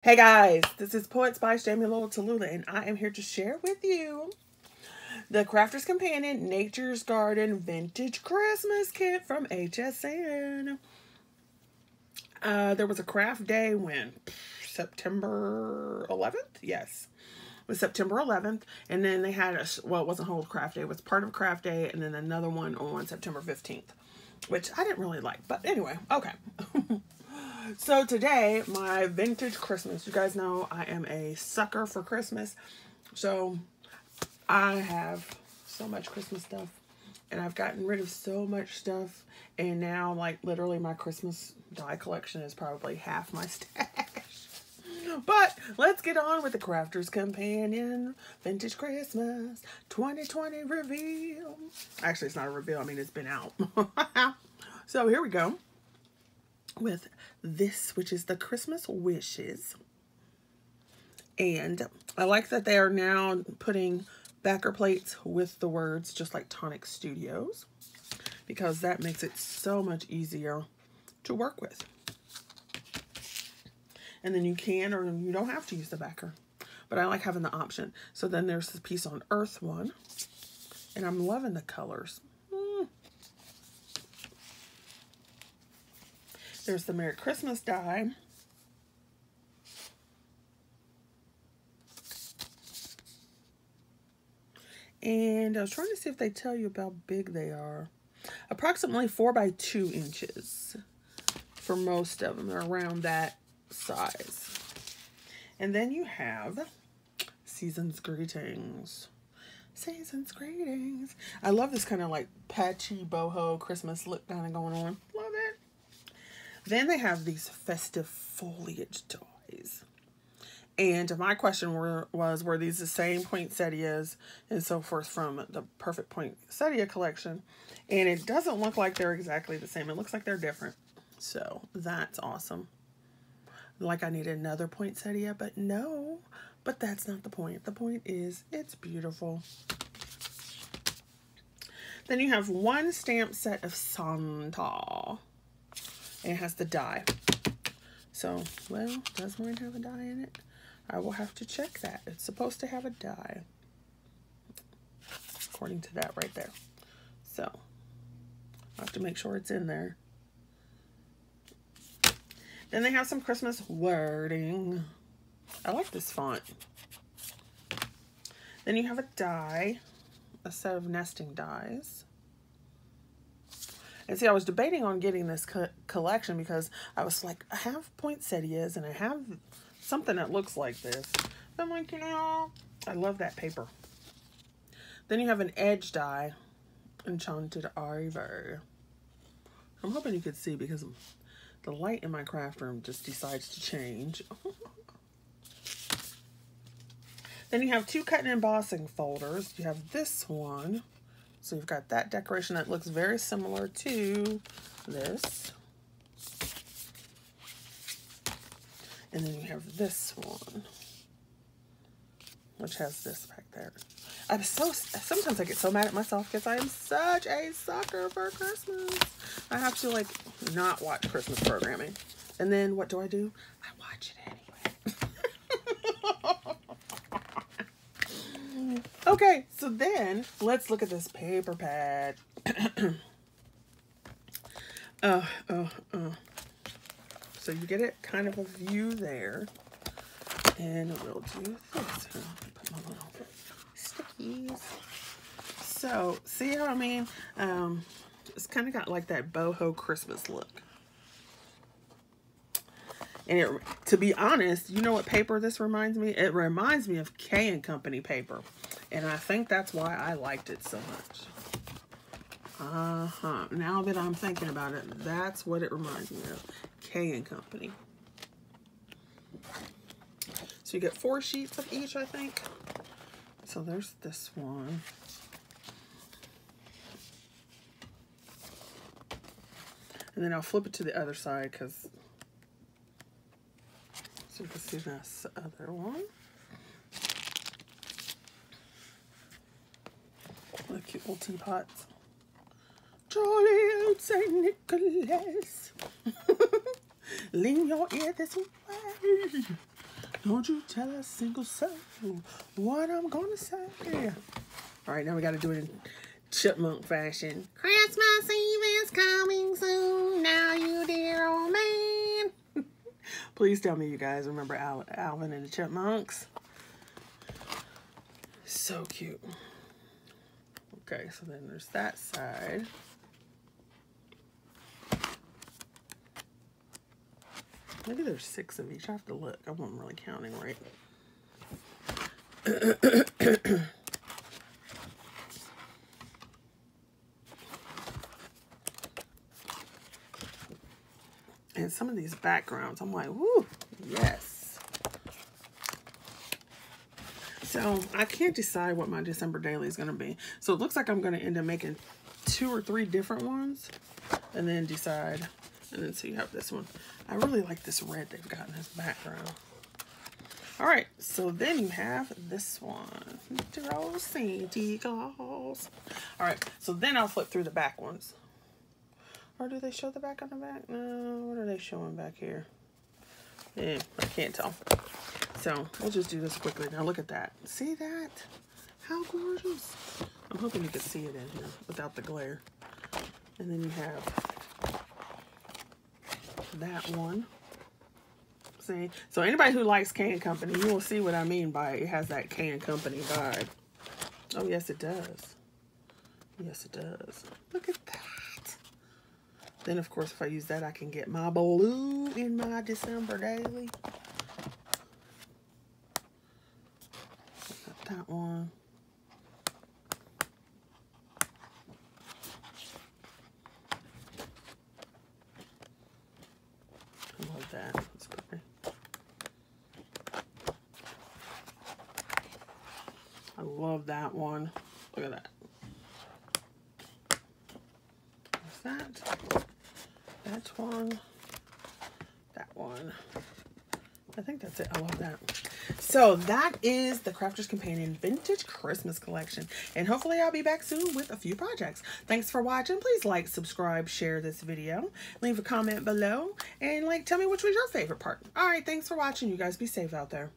Hey guys, this is Poets by Jamie Lowell Tallulah, and I am here to share with you the Crafter's Companion Nature's Garden Vintage Christmas Kit from HSN. There was a craft day when? September 11th? Yes. It was September 11th, and then they had it wasn't whole craft day, it was part of craft day, and then another one on September 15th, which I didn't really like, but anyway, okay. So today, my vintage Christmas. You guys know I am a sucker for Christmas. So I have so much Christmas stuff. And I've gotten rid of so much stuff. And now, like, literally my Christmas die collection is probably half my stash. But let's get on with the Crafter's Companion Vintage Christmas 2020 reveal. Actually, it's not a reveal. I mean, it's been out. So here we go with this, which is the Christmas Wishes. And I like that they are now putting backer plates with the words, just like Tonic Studios, because that makes it so much easier to work with. And then you can, or you don't have to use the backer, but I like having the option. So then there's this piece on Earth one, and I'm loving the colors. There's the Merry Christmas die. And I was trying to see if they tell you how big they are. Approximately 4 by 2 inches for most of them. They're around that size. And then you have Season's Greetings. Season's Greetings. I love this kind of like patchy boho Christmas look kind of going on. Love it. Then they have these festive foliage toys. And my question was, were these the same poinsettias and so forth from the Perfect Poinsettia collection? And it doesn't look like they're exactly the same. It looks like they're different. So that's awesome. Like I need another poinsettia, but no. But that's not the point. The point is it's beautiful. Then you have one stamp set of Santa. And it has the die. So, well, does mine have a die in it? I will have to check that. It's supposed to have a die. According to that right there. So, I have to make sure it's in there. Then they have some Christmas wording. I like this font. Then you have a die. A set of nesting dies. And see, I was debating on getting this collection because I was like, I have poinsettias and I have something that looks like this. So I'm like, you know, I love that paper. Then you have an edge die, Enchanted Ivy. I'm hoping you could see because the light in my craft room just decides to change. Then you have 2 cut and embossing folders. You have this one. So you've got that decoration that looks very similar to this. And then you have this one, which has this back there. Sometimes I get so mad at myself because I am such a sucker for Christmas. I have to like not watch Christmas programming. And then what do? I watch it anyway. Okay, so then let's look at this paper pad. So you get it kind of a view there. And we'll do this. Put my little stickies. So, see how I mean? It's kind of got like that boho Christmas look. And to be honest, you know what paper this reminds me? It reminds me of K & Company paper. And I think that's why I liked it so much. Now that I'm thinking about it, that's what it reminds me of. K & Company. So you get 4 sheets of each, I think. So there's this one. And then I'll flip it to the other side because so you can see this other one. The cute little teapots. Jolly old St. Nicholas, lean your ear this way. Don't you tell a single soul what I'm gonna say. All right, now we got to do it in chipmunk fashion. Christmas Eve is coming soon. Now, you dear old man. Please tell me you guys remember Alvin and the Chipmunks. So cute. Okay, so then there's that side. Maybe there's 6 of each. I have to look. I wasn't really counting right. And some of these backgrounds, I'm like, whoo, yes. So I can't decide what my December daily is going to be. So it looks like I'm going to end up making 2 or 3 different ones and then decide. And then so you have this one. I really like this red they've got in this background. All right, so then you have this one. Mr. Old Santa Claus. All right, so then I'll flip through the back ones. Or do they show the back on the back? No, what are they showing back here? I can't tell. So we'll just do this quickly. Now look at that. See that? How gorgeous. I'm hoping you can see it in here without the glare. And then you have that one. See? So anybody who likes Can Company, you will see what I mean by it has that Can Company vibe. Oh, yes, it does. Yes, it does. Look at that. Then, of course, if I use that, I can get my blue in my December daily. Got that one. I love that. That's pretty. I love that one. Look at that. There's that. That one. That one. I think that's it. I love that. So that is the Crafter's Companion Vintage Christmas Collection. And hopefully I'll be back soon with a few projects. Thanks for watching. Please like, subscribe, share this video. Leave a comment below. And tell me which was your favorite part. Alright, thanks for watching. You guys be safe out there.